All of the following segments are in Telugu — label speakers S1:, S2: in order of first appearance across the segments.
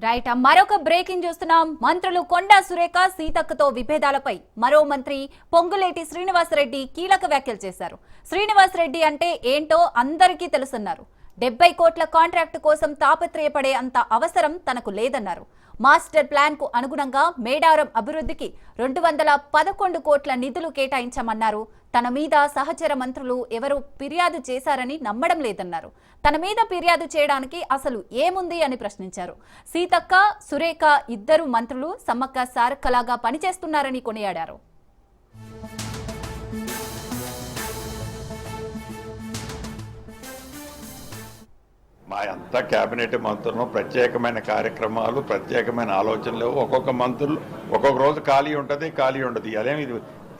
S1: రైట్ మరొక బ్రేకింగ్ చూస్తున్నాం. మంత్రులు కొండా సురేఖ సీతక్కతో విభేదాలపై మరో మంత్రి పొంగులేటి శ్రీనివాసరెడ్డి కీలక వ్యాఖ్యలు చేశారు. శ్రీనివాసరెడ్డి అంటే ఏంటో అందరికీ తెలుసన్నారు. 70 కోట్ల కాంట్రాక్టు కోసం తాపత్రయపడే అంత అవసరం తనకు లేదన్నారు. మాస్టర్ ప్లాన్ కు అనుగుణంగా మేడారం అభివృద్ధికి 211 కోట్ల నిధులు కేటాయించామన్నారు. తన మీద సహచర మంత్రులు ఎవరు ఫిర్యాదు చేశారని నమ్మడం లేదన్నారు. తన మీద ఫిర్యాదు చేయడానికి అసలు ఏముంది అని ప్రశ్నించారు. సీతక్క, సురేఖ ఇద్దరు మంత్రులు సమ్మక్క సారక్కలాగా పనిచేస్తున్నారని కొనియాడారు.
S2: మా అంతా కేబినెట్ మంత్రులు ప్రత్యేకమైన కార్యక్రమాలు, ప్రత్యేకమైన ఆలోచనలు. ఒక్కొక్క మంత్రులు ఒక్కొక్క రోజు ఖాళీ ఉంటుంది, ఖాళీ ఉండదు. అదేమి ఇది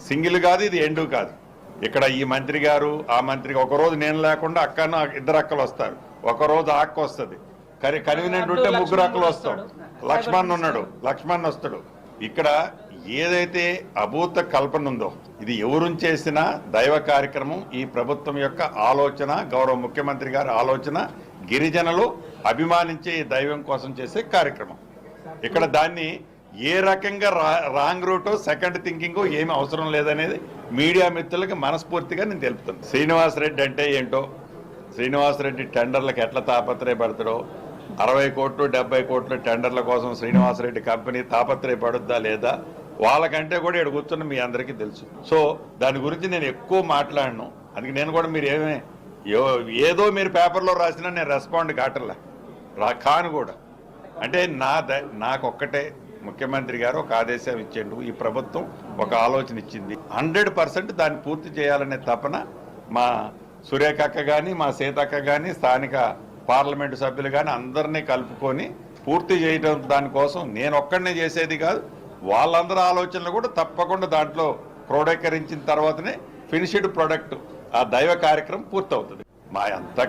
S2: సింగిల్ కాదు, ఇది ఎండు కాదు. ఇక్కడ ఈ మంత్రి గారు, ఆ మంత్రి, ఒకరోజు నేను లేకుండా అక్కను ఇద్దరు అక్కలు వస్తారు, ఒకరోజు ఆ అక్క వస్తుంది. కన్వీనియంట్ ఉంటే ముగ్గురు అక్కలు వస్తాం. లక్ష్మణ్ వస్తాడు. ఇక్కడ ఏదైతే అభూత కల్పన ఉందో ఇది ఎవరు చేసినా దైవ కార్యక్రమం. ఈ ప్రభుత్వం యొక్క ఆలోచన, గౌరవ ముఖ్యమంత్రి గారి ఆలోచన, గిరిజనులు అభిమానించే ఈ దైవం కోసం చేసే కార్యక్రమం. ఇక్కడ దాన్ని ఏ రకంగా రాంగ్ రూటో, సెకండ్ థింకింగో ఏమి అవసరం లేదనేది మీడియా మిత్రులకి మనస్ఫూర్తిగా నేను తెలుపుతాను. శ్రీనివాసరెడ్డి అంటే ఏంటో, శ్రీనివాసరెడ్డి టెండర్లకు ఎట్లా తాపత్రయపడతాడో, 60 కోట్లు 70 కోట్ల టెండర్ల కోసం శ్రీనివాసరెడ్డి కంపెనీ తాపత్రయపడుద్దా లేదా వాళ్ళకంటే కూడా ఇక్కడ కూర్చున్న మీ అందరికీ తెలుసు. సో దాని గురించి నేను ఎక్కువ మాట్లాడను. అందుకే నేను కూడా మీరు ఏదో మీరు పేపర్లో రాసినా నేను రెస్పాండ్ కాను కూడా. అంటే నాకొక్కటే ముఖ్యమంత్రి గారు ఒక ఆదేశం ఇచ్చిండు, ఈ ప్రభుత్వం ఒక ఆలోచన ఇచ్చింది, 100% దాన్ని పూర్తి చేయాలనే తపన మా సురేఖక్క కానీ, మా సీతక్క కానీ, స్థానిక పార్లమెంటు సభ్యులు కానీ అందరినీ కలుపుకొని పూర్తి చేయడం. దానికోసం నేను ఒక్కడనే చేసేది కాదు, వాళ్ళందరి ఆలోచనలు కూడా తప్పకుండా దాంట్లో క్రోడీకరించిన తర్వాతనే ఫినిష్డ్ ప్రొడక్ట్, ఆ దైవ కార్యక్రమం పూర్తవుతుంది. మా అంతా